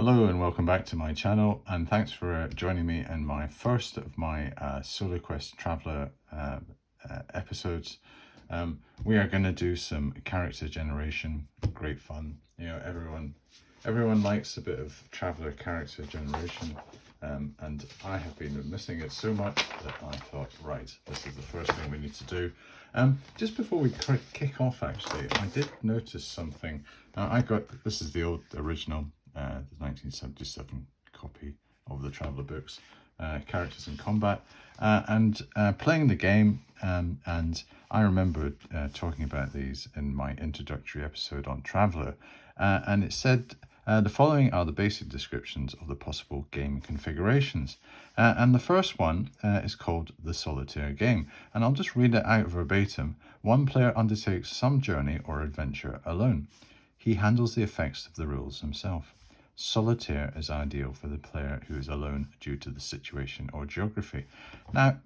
Hello and welcome back to my channel, and thanks for joining me in my first of my SoloQuest Traveller episodes. We are going to do some character generation. Great fun. You know, everyone likes a bit of Traveller character generation, and I have been missing it so much that I thought, right, this is the first thing we need to do. Just before we kick off, actually, I did notice something. This is the original, the 1977 copy of the Traveller books, Characters in Combat, and playing the game, and I remember talking about these in my introductory episode on Traveller, and it said the following are the basic descriptions of the possible game configurations. And the first one is called the Solitaire game. And I'll just read it out verbatim. One player undertakes some journey or adventure alone. He handles the effects of the rules himself. Solitaire is ideal for the player who is alone due to the situation or geography. Now,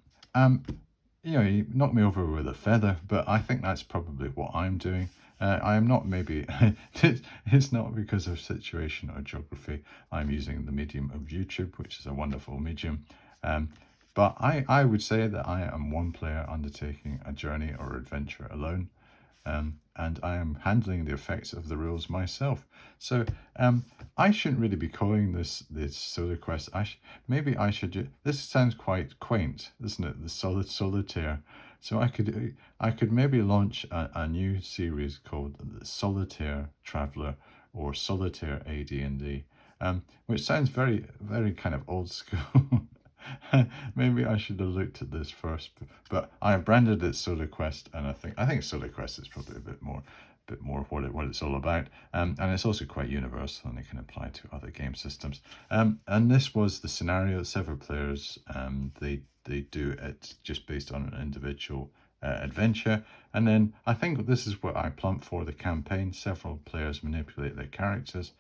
you knocked me over with a feather, but I think that's probably what I'm doing. I am not it's not because of situation or geography. I'm using the medium of YouTube, which is a wonderful medium. But I would say that I am one player undertaking a journey or adventure alone. And I am handling the effects of the rules myself. So I shouldn't really be calling this SoloQuest. Maybe I should. This sounds quite quaint, doesn't it? The Solitaire. So I could maybe launch a new series called the Solitaire Traveller or Solitaire AD&D, which sounds very, very kind of old school. Maybe I should have looked at this first, but I have branded it SoloQuest, and I think SoloQuest is probably a bit more what it's all about, and it's also quite universal and it can apply to other game systems. And this was the scenario. Several players, they do it just based on an individual adventure, and then I think this is what I plumped for the campaign. Several players manipulate their characters.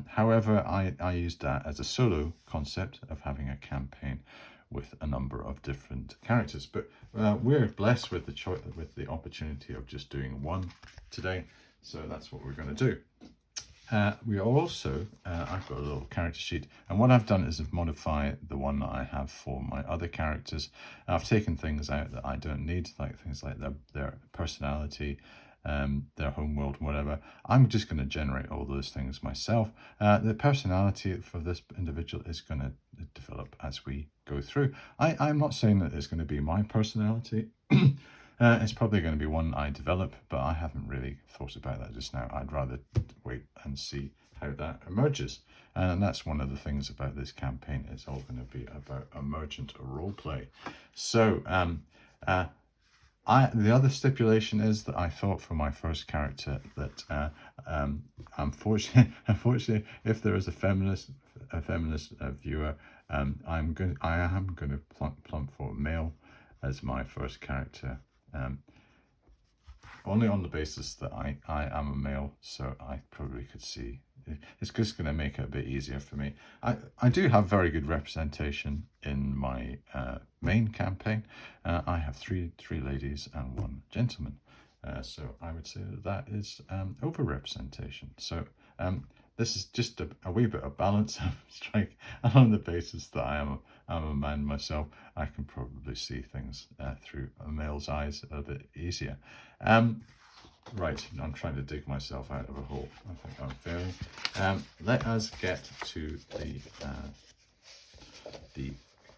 However, I used that as a solo concept of having a campaign with a number of different characters. But we're blessed with the opportunity of just doing one today, so that's what we're going to do. We are also, I've got a little character sheet, and what I've done is I've modified the one that I have for my other characters. I've taken things out that I don't need, like things like their personality, their homeworld, whatever. I'm just going to generate all those things myself. The personality for this individual is going to develop as we go through. I'm not saying that it's going to be my personality. It's probably going to be one I develop, but I haven't really thought about that just now. I'd rather wait and see how that emerges. And that's one of the things about this campaign. It's all going to be about emergent roleplay. So the other stipulation is that I thought for my first character that unfortunately, if there is a feminist viewer, I am going to plump for male as my first character. Only on the basis that I am a male, so I probably could see. It's just going to make it a bit easier for me. I do have very good representation in my main campaign. I have three ladies and one gentleman. So I would say that is over-representation. So this is just a wee bit of balance strike, and on the basis that I'm a man myself, I can probably see things through a male's eyes a bit easier. Right, I'm trying to dig myself out of a hole. I think I'm failing. Let us get to the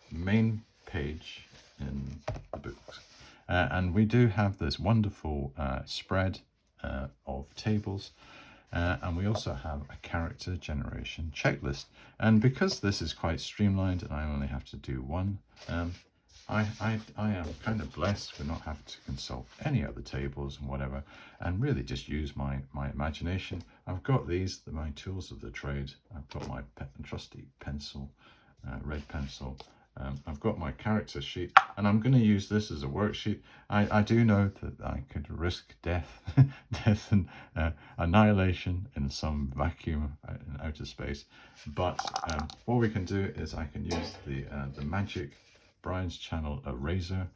main page in the books. And we do have this wonderful spread of tables. And we also have a character generation checklist. And because this is quite streamlined and I only have to do one, I am kind of blessed for not having to consult any other tables and whatever, and really just use my imagination. I've got my tools of the trade. I've got my trusty pencil, red pencil. I've got my character sheet, and I'm going to use this as a worksheet. I do know that I could risk death and annihilation in some vacuum in outer space, but what we can do is I can use the magic Brian's Channel eraser.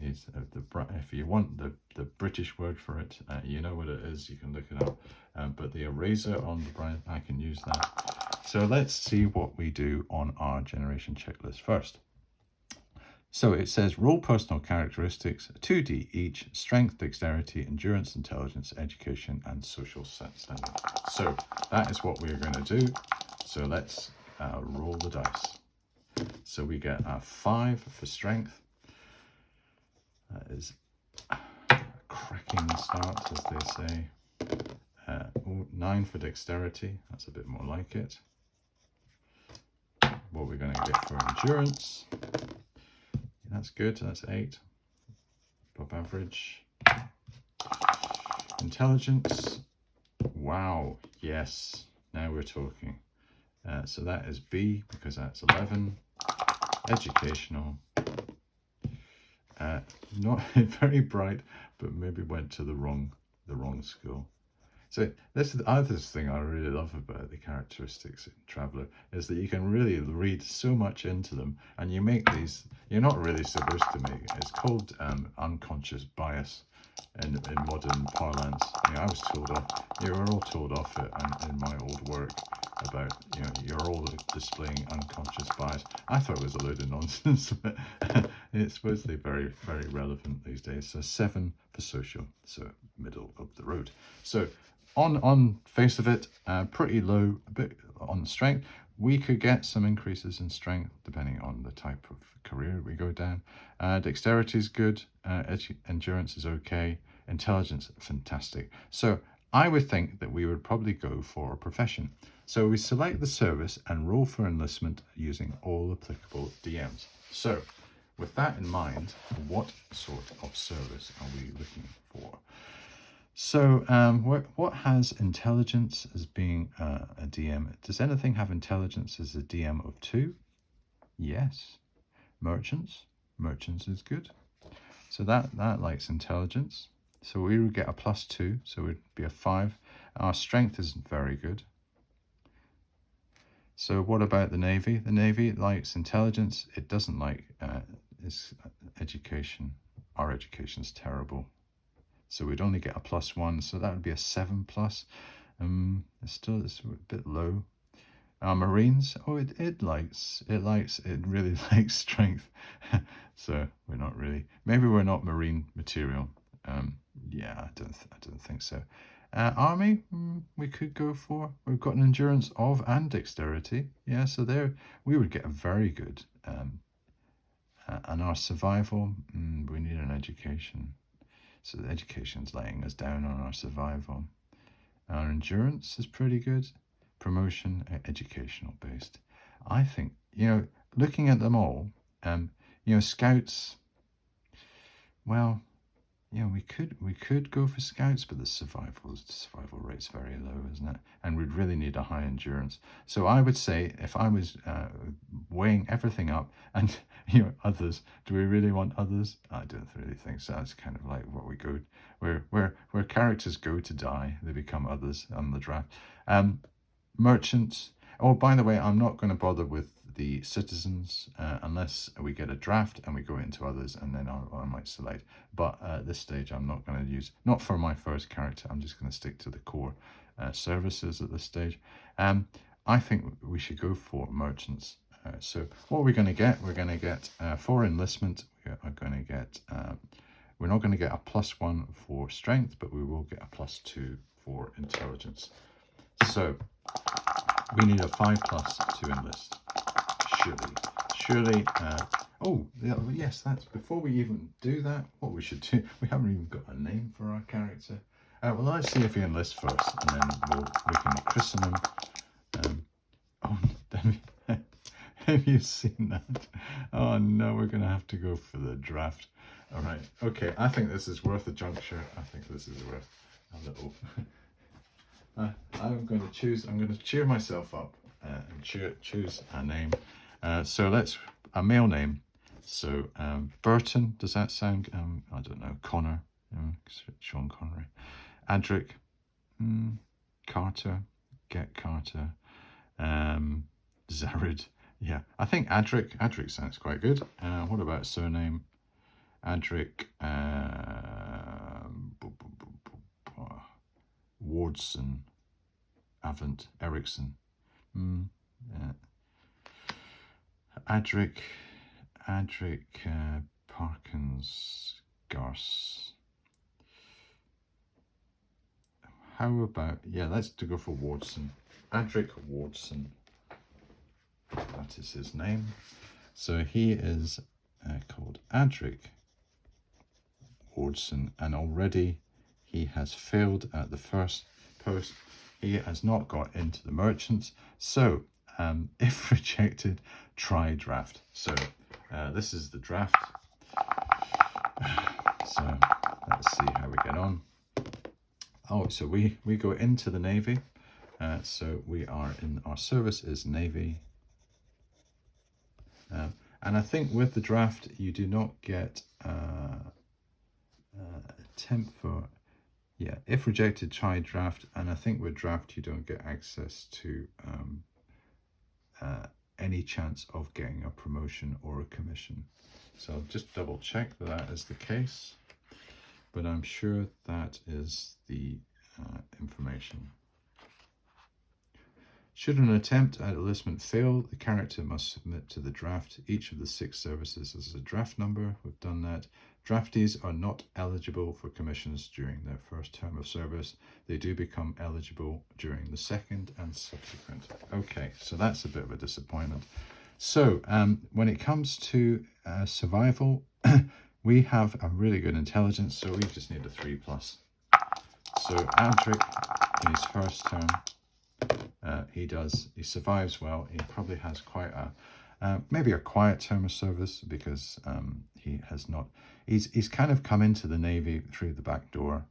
If you want the British word for it, you know what it is. You can look it up. But the eraser on the Brian, I can use that. So let's see what we do on our generation checklist first. So it says roll personal characteristics, 2D each, strength, dexterity, endurance, intelligence, education, and social standing. So that is what we're going to do. So let's roll the dice. So we get a 5 for strength. That is a cracking start, as they say. 9 for dexterity. That's a bit more like it. What we're going to get for endurance. That's good. That's 8. Above average. Intelligence. Wow. Yes. Now we're talking. So that is B because that's 11. Educational. Not very bright, but maybe went to the wrong school. So this is the other thing I really love about the characteristics in Traveller, is that you can really read so much into them, and you make these, you're not really supposed to make it. It's called unconscious bias in modern parlance. You know, I was told off, you were all told off it in my old work about, you know, you're all displaying unconscious bias. I thought it was a load of nonsense, but it's supposedly very, very relevant these days. So 7 for social, so middle of the road. So on face of it, pretty low, a bit on strength. We could get some increases in strength depending on the type of career we go down. Dexterity is good, endurance is okay, intelligence fantastic. So I would think that we would probably go for a profession. So we select the service and roll for enlistment using all applicable DMs. So with that in mind, what sort of service are we looking for? So what has intelligence as being a DM? Does anything have intelligence as a DM of 2? Yes. Merchants? Merchants is good. So that likes intelligence. So we would get a +2, so it would be a 5. Our strength isn't very good. So what about the Navy? The Navy likes intelligence. It doesn't like its education. Our education's terrible. So we'd only get a +1, so that would be a 7+. It's a bit low. Marines, oh, it really likes strength. So we're not really, maybe we're not marine material. Yeah, I don't think so. Army, we could go for. We've got an endurance of and dexterity. Yeah, so there we would get a very good. And our survival, we need an education. So the education's laying us down on our survival. Our endurance is pretty good. Promotion, educational based. I think, you know, looking at them all, you know, scouts, well, you know, we could go for scouts, but the survival rate's very low, isn't it? And we'd really need a high endurance. So I would say, if I was weighing everything up, and you know, others, do we really want others? I don't really think so. It's kind of like what we go, where characters go to die, they become others on the draft. Merchants. Oh, by the way, I'm not going to bother with the citizens unless we get a draft and we go into others, and then I might select. But at this stage, I'm not going to use, not for my first character, I'm just going to stick to the core services at this stage. I think we should go for merchants. So what are we going to get? We're going to get for enlistment, we are going to get, we're not going to get a +1 for strength, but we will get a +2 for intelligence. So we need a 5+ to enlist. Surely. Oh, yes, that's before we even do that. What we should do, we haven't even got a name for our character. Well, let's see if he enlists first, and then we can christen him. Oh, have you seen that? Oh no, we're gonna have to go for the draft. All right, okay. I think this is worth a juncture. I think this is worth a little. I'm going to cheer myself up and choose a name. So let's, a male name. So Burton, does that sound, I don't know, Connor, Sean Connery. Adric, Carter, get Carter. Zarid, yeah, I think Adric sounds quite good. What about surname? Adric, Wardson, Avant, Ericsson. Adric Parkins Garce. How about, yeah, let's go for Wardson. Adric Wardson. That is his name. So he is called Adric Wardson, and already he has failed at the first post. He has not got into the merchants. So if rejected, try draft. So this is the draft. So let's see how we get on. Oh, so we go into the Navy. So we are in, our service is Navy. And I think with the draft, you do not get attempt for, yeah, if rejected, try draft. And I think with draft, you don't get access to any chance of getting a promotion or a commission. So I'll just double check that that is the case. But I'm sure that is the information. Should an attempt at enlistment fail, the character must submit to the draft. Each of the 6 services has a draft number. We've done that. Draftees are not eligible for commissions during their first term of service. They do become eligible during the second and subsequent. Okay, so that's a bit of a disappointment. So when it comes to survival, we have a really good intelligence, so we just need a 3+. So Adric, in his first term, he survives well. He probably has quite a, maybe a quiet term of service, because he has not, he's kind of come into the Navy through the back door.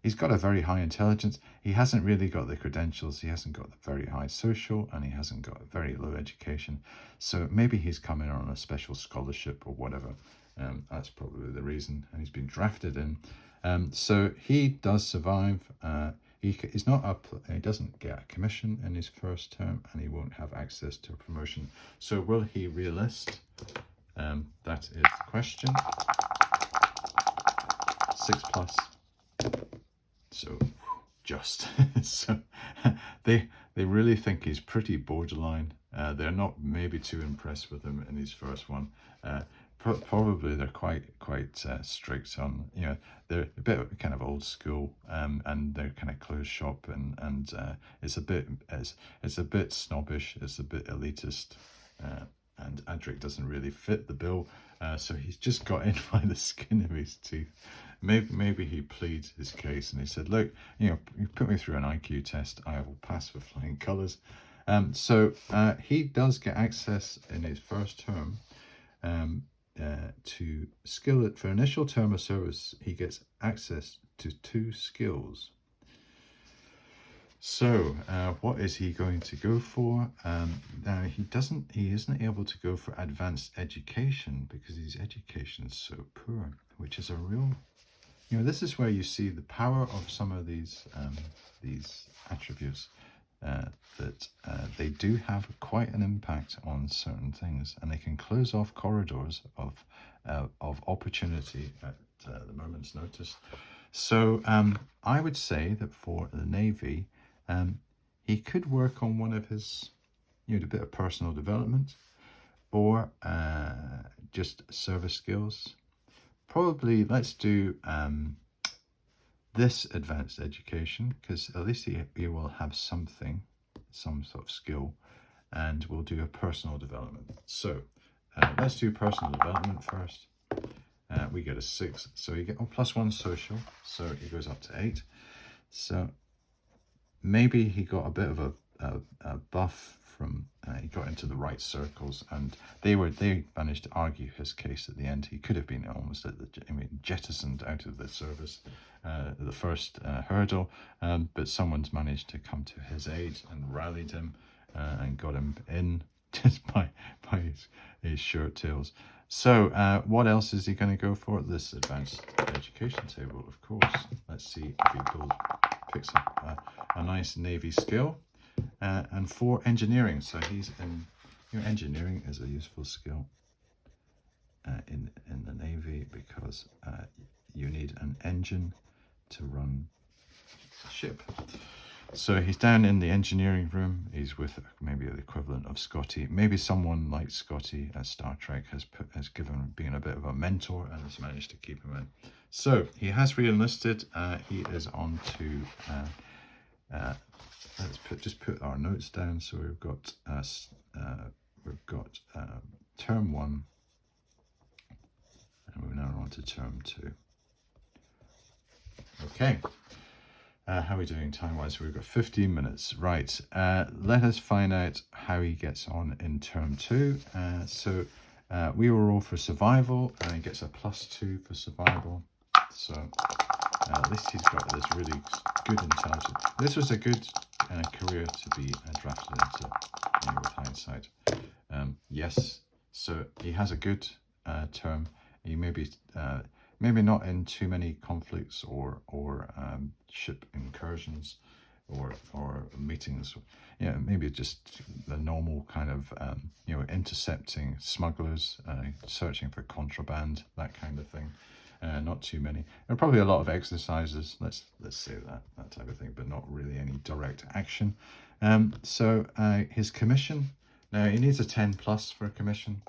He's got a very high intelligence. He hasn't really got the credentials. He hasn't got the very high social, and he hasn't got a very low education. So maybe he's come in on a special scholarship or whatever. That's probably the reason, and he's been drafted in. So he does survive. He's not up. He doesn't get a commission in his first term, and he won't have access to a promotion. So will he re-enlist? That is the question. 6+. So just so they really think he's pretty borderline. They're not maybe too impressed with him in his first one. Probably they're quite strict on, you know, they're a bit kind of old school, and they're kind of closed shop, and it's a bit snobbish, it's a bit elitist, and Adric doesn't really fit the bill, so he's just got in by the skin of his teeth. Maybe he pleads his case and he said, look, you know, you put me through an IQ test, I will pass with flying colours. So he does get access in his first term to skill it. For initial term of service, he gets access to 2 skills. So what is he going to go for? Now he isn't able to go for advanced education, because his education is so poor, which is a real, you know, this is where you see the power of some of these attributes, that they do have quite an impact on certain things, and they can close off corridors of opportunity at the moment's notice. So I would say that for the Navy, he could work on one of his, you know, a bit of personal development, or just service skills. Probably let's do this advanced education, because at least he will have something, some sort of skill, and we'll do a personal development. So let's do personal development first. We get a 6, so you get +1 social, so he goes up to 8. So maybe he got a bit of a buff from, he got into the right circles, and they managed to argue his case at the end. He could have been almost jettisoned out of the service, the first hurdle, but someone's managed to come to his aid and rallied him, and got him in just by his shirt tails. So what else is he going to go for? This advanced education table, of course. Let's see if he picks up a nice Navy skill. And 4 engineering, so he's in, you know, engineering is a useful skill in the Navy, because you need an engine to run a ship. So he's down in the engineering room. He's with maybe the equivalent of Scotty. Maybe someone like Scotty at Star Trek has been a bit of a mentor and has managed to keep him in. So he has re-enlisted. He is on to let's just put our notes down. So we've got term 1, and we're now on to term 2. Okay. How are we doing time-wise? We've got 15 minutes. Right. Let us find out how he gets on in term 2. We were all for survival, and he gets a +2 for survival. So at least he's got this really good intelligence. This was a good career to be drafted into, with hindsight. Yes. So he has a good term. He maybe not in too many conflicts or ship incursions or meetings. Maybe just the normal kind of intercepting smugglers, searching for contraband, that kind of thing. Not too many. And probably a lot of exercises. Let's say that type of thing, but not really any direct action. So his commission. Now he needs a 10+ for a commission.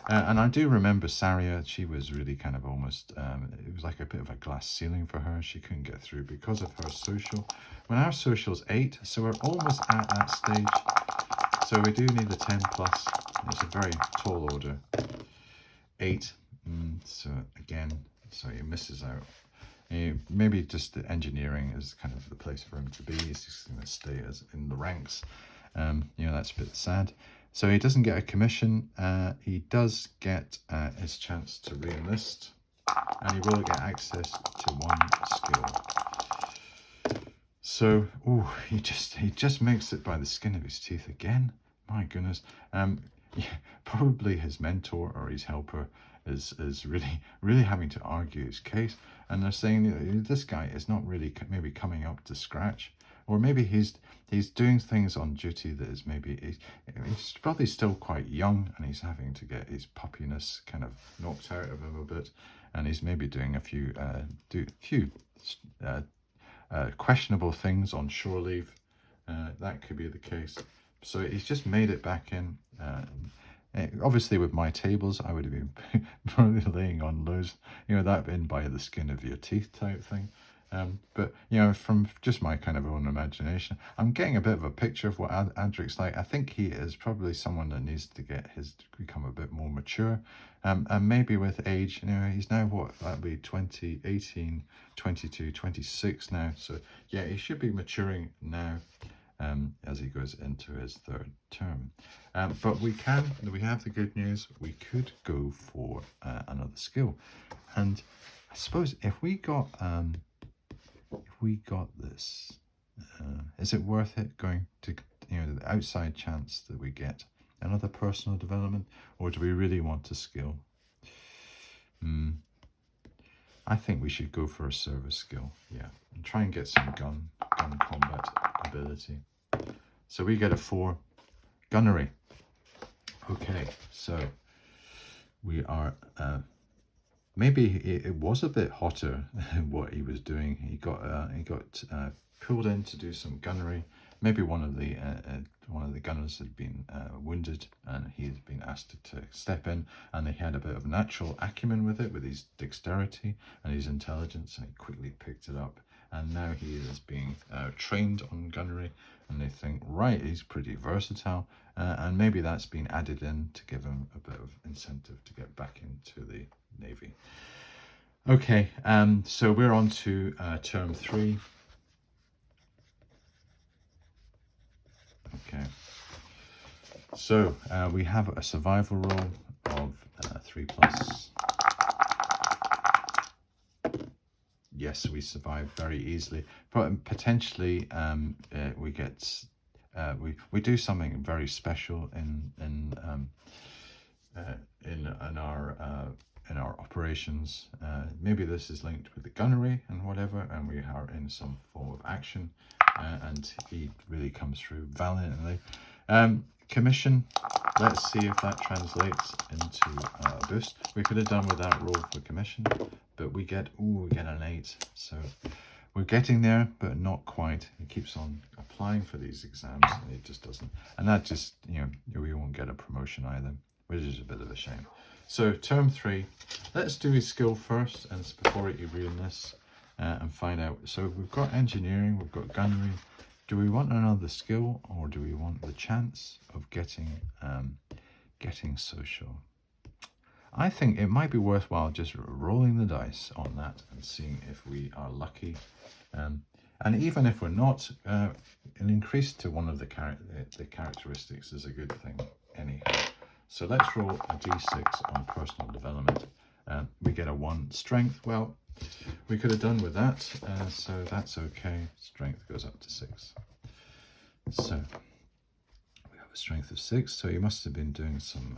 And I do remember Saria. She was really kind of almost, it was like a bit of a glass ceiling for her. She couldn't get through because of her social. When our social's 8, so we're almost at that stage. So we do need a 10+. It's a very tall order. 8. So again, so he misses out. Maybe just the engineering is kind of the place for him to be. He's just going to stay as in the ranks. That's a bit sad. So he doesn't get a commission. He does get his chance to re-enlist, and he will get access to 1 skill. So, he just makes it by the skin of his teeth again. My goodness. Probably his mentor or his helper is really having to argue his case, and they're saying this guy is not really maybe coming up to scratch, or maybe he's doing things on duty that is maybe he's probably still quite young, and he's having to get his puppiness kind of knocked out of him a bit, and he's maybe doing a few questionable things on shore leave. That could be the case. So he's just made it back in. Obviously, with my tables, I would have been probably laying on lows, that in by the skin of your teeth type thing. But from just my kind of own imagination, I'm getting a bit of a picture of what Adric's like. I think he is probably someone that needs to become a bit more mature, and maybe with age, he's now that'd be 20, 18, 22, 26 now. So yeah, he should be maturing now. As he goes into his 3rd term. But we have the good news. We could go for another skill. And I suppose if we got this, is it worth it going to, the outside chance that we get another personal development, or do we really want a skill? I think we should go for a service skill, and try and get some gun combat ability. So we get a 4 gunnery. Okay, so we are maybe it was a bit hotter what he was doing. He got pulled in to do some gunnery. Maybe one of the gunners had been wounded, and he had been asked to step in, and he had a bit of natural acumen with it, with his dexterity and his intelligence, and he quickly picked it up. And now he is being trained on gunnery, and they think, right, he's pretty versatile, and maybe that's been added in to give him a bit of incentive to get back into the Navy. Okay, so we're on to term 3. Okay, so we have a survival roll of 3+. Yes, we survive very easily, but potentially we get we do something very special in our operations. Maybe this is linked with the gunnery and whatever, and we are in some form of action, and he really comes through valiantly. Commission. Let's see if that translates into a boost. We could have done with that roll for commission, but we get an 8, so we're getting there, but not quite. He keeps on applying for these exams and it just doesn't. And that just, we won't get a promotion either, which is a bit of a shame. So term 3, let's do his skill first, and it's before he re-enlists, and find out. So we've got engineering, we've got gunnery. Do we want another skill, or do we want the chance of getting social? I think it might be worthwhile just rolling the dice on that and seeing if we are lucky. And even if we're not, an increase to one of the characteristics is a good thing anyhow. So let's roll a d6 on personal development. We get a 1 strength. Well, we could have done with that, so that's okay. Strength goes up to 6. So we have a strength of 6. So he must have been doing some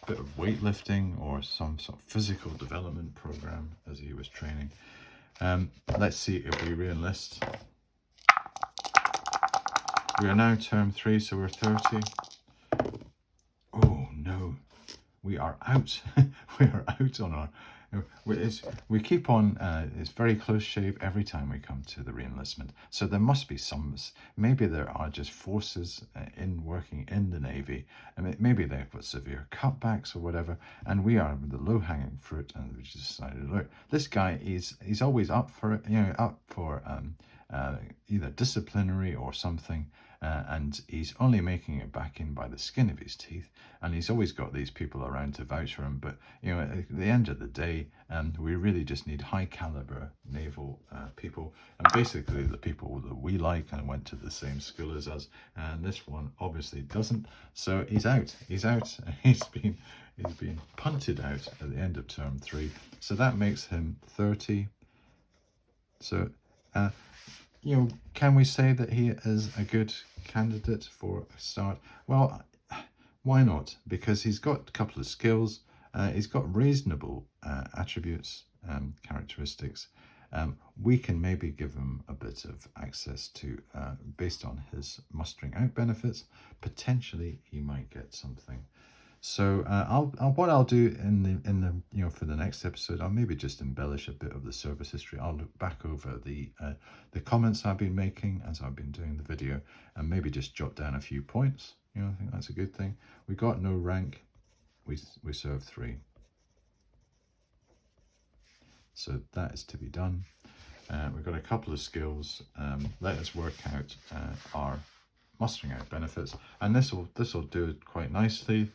bit of weightlifting or some sort of physical development program as he was training. Let's see if we re-enlist. We are now term 3, so we're 30. Oh no, we are out. We are out on our... We keep on, it's very close shave every time we come to the re-enlistment. So there must be some, maybe there are just forces working in the Navy, and maybe they've got severe cutbacks or whatever, and we are the low-hanging fruit, and we just decided, look, this guy he's always up for it, up for either disciplinary or something, and he's only making it back in by the skin of his teeth, and he's always got these people around to vouch for him. But at the end of the day, we really just need high caliber naval people, and basically the people that we like and went to the same school as us, and this one obviously doesn't, so he's out. He's been punted out at the end of term 3, so that makes him 30. So can we say that he is a good candidate for a start? Well, why not? Because he's got a couple of skills, he's got reasonable attributes, characteristics. We can maybe give him a bit of access to, based on his mustering out benefits, potentially he might get something. So what I'll do in the for the next episode, I'll maybe just embellish a bit of the service history. I'll look back over the comments I've been making as I've been doing the video, and maybe just jot down a few points. I think that's a good thing. We got no rank. We served 3. So that is to be done. We've got a couple of skills. Let us work out our mustering out benefits, and this will do it quite nicely.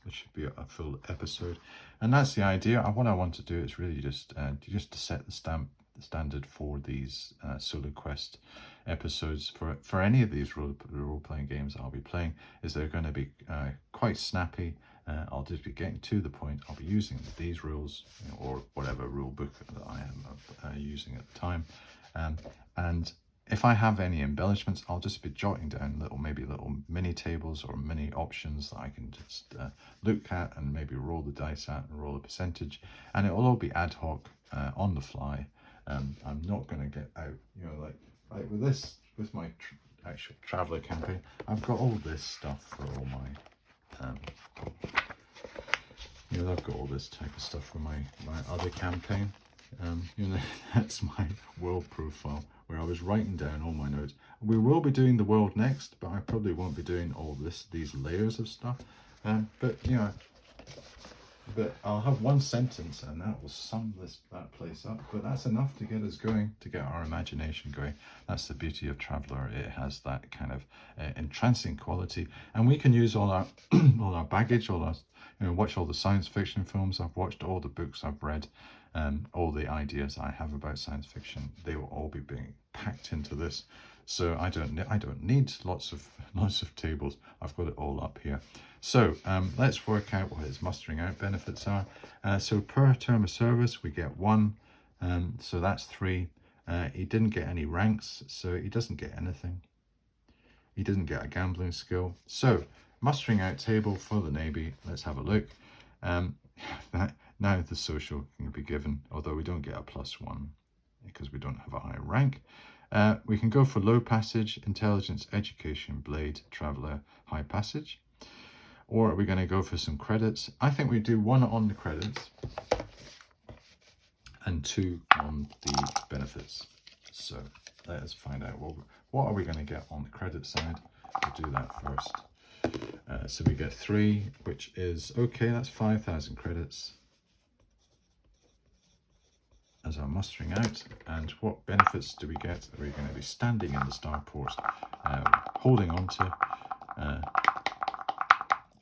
It should be a full episode, and that's the idea. What I want to do is really just to set the standard for these SoloQuest episodes for any of these role-playing games I'll be playing, is they're going to be quite snappy. I'll just be getting to the point. I'll be using these rules, or whatever rule book that I am using at the time, and if I have any embellishments, I'll just be jotting down little mini tables or mini options that I can just look at and maybe roll the dice at and roll a percentage, and it will all be ad hoc, on the fly. I'm not going to get out, like with my actual traveller campaign. I've got all this stuff for all my, I've got all this type of stuff for my other campaign. That's my world profile, where I was writing down all my notes. We will be doing the world next, but I probably won't be doing all these layers of stuff. But I'll have one sentence and that will sum that place up. But that's enough to get us going, to get our imagination going. That's the beauty of Traveller. It has that kind of entrancing quality, and we can use all our all our baggage, all our watch all the science fiction films I've watched, all the books I've read, all the ideas I have about science fiction. They will all be being packed into this. So I don't need lots of tables. I've got it all up here. So let's work out what his mustering out benefits are. So per term of service we get 1, so that's 3. He didn't get any ranks, so he doesn't get anything. He doesn't get a gambling skill. So mustering out table for the Navy. Let's have a look. Now the social can be given, although we don't get a +1 because we don't have a high rank. We can go for low passage, intelligence, education, blade, traveller, high passage. Or are we going to go for some credits? I think we do 1 on the credits and 2 on the benefits. So let us find out what are we going to get on the credit side. We'll do that first. So we get 3, which is okay. That's 5,000 credits as our mustering out. And what benefits do we get? We're going to be standing in the starport, holding on to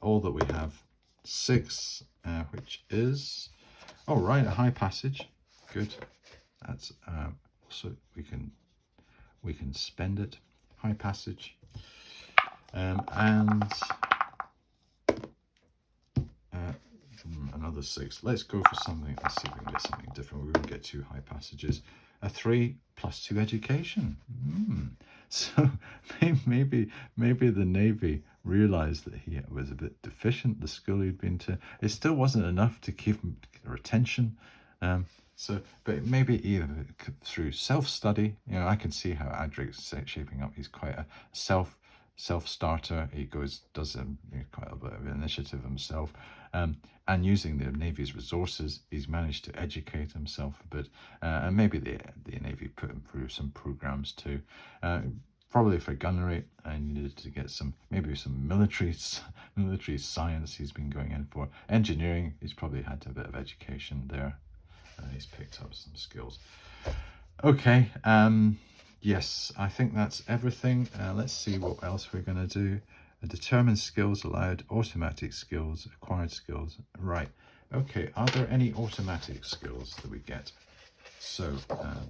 all that we have. 6, which is right, a high passage. Good. That's so we can spend it. High passage, and another 6. Let's go for something. Let's see if we can get something different. We won't get 2 high passages. A 3 plus 2 education. So maybe the Navy realized that he was a bit deficient. The school he'd been to, it still wasn't enough to keep him retention. So, but maybe either through self-study, I can see how Adric's shaping up. He's quite a self-starter. He does quite a bit of initiative himself, and using the Navy's resources, he's managed to educate himself a bit, and maybe the Navy put him through some programs too. Probably for gunnery, I needed to get maybe some military science he's been going in for. Engineering, he's probably had a bit of education there. He's picked up some skills. Okay, yes, I think that's everything. Let's see what else we're going to do. Determined skills allowed, automatic skills, acquired skills. Right, okay, are there any automatic skills that we get? So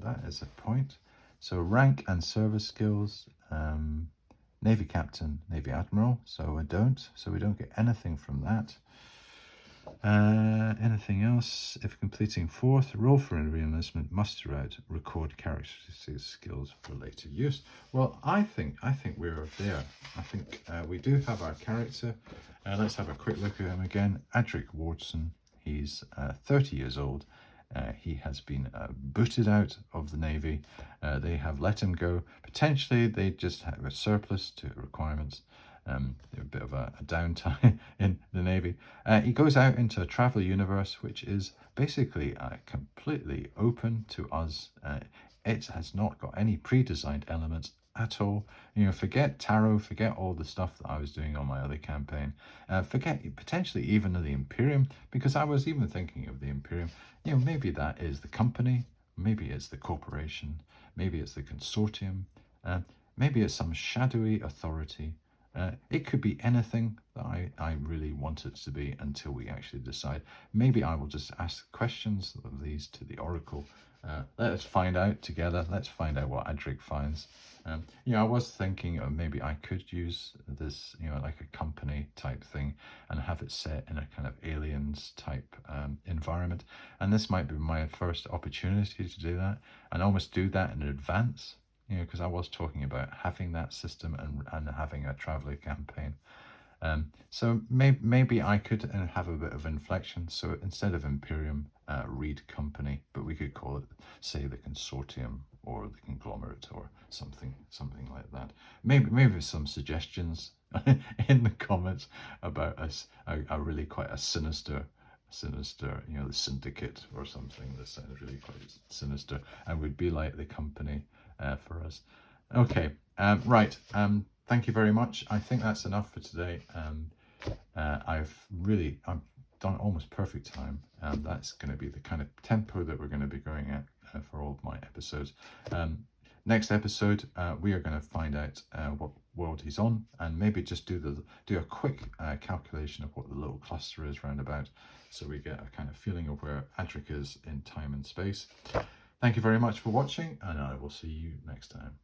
that is a point. So rank and service skills, Navy Captain, Navy Admiral, so we don't get anything from that. Anything else? If completing 4th, roll for a reenlistment, muster out, record characteristics skills for later use. Well, I think we're there. I think we do have our character. Let's have a quick look at him again. Adric Wardson. He's 30 years old. He has been booted out of the Navy. They have let him go. Potentially, they just have a surplus to requirements. A bit of a downtime in the Navy. He goes out into a travel universe, which is basically completely open to us. It has not got any pre-designed elements at all. Forget tarot, forget all the stuff that I was doing on my other campaign. Forget potentially even the Imperium, because I was even thinking of the Imperium. Maybe that is the company, maybe it's the corporation, maybe it's the consortium, maybe it's some shadowy authority. It could be anything that I really want it to be until we actually decide. Maybe I will just ask questions of these to the Oracle. Let us find out together. Let's find out what Adric finds. I was thinking of maybe I could use this, like a company type thing and have it set in a kind of aliens type environment. And this might be my first opportunity to do that and almost do that in advance. Because I was talking about having that system and having a traveler campaign. So maybe I could have a bit of inflection. So instead of Imperium, read company, but we could call it, say, the consortium or the conglomerate or something like that. Maybe some suggestions in the comments about a really quite a sinister, the syndicate or something that sounds really quite sinister and would be like the company. For us. Okay, right. Thank you very much. I think that's enough for today. I've done almost perfect time. That's going to be the kind of tempo that we're going to be going at for all of my episodes. Next episode, we are going to find out what world he's on, and maybe just do a quick calculation of what the little cluster is round about, so we get a kind of feeling of where Adric is in time and space. Thank you very much for watching, and I will see you next time.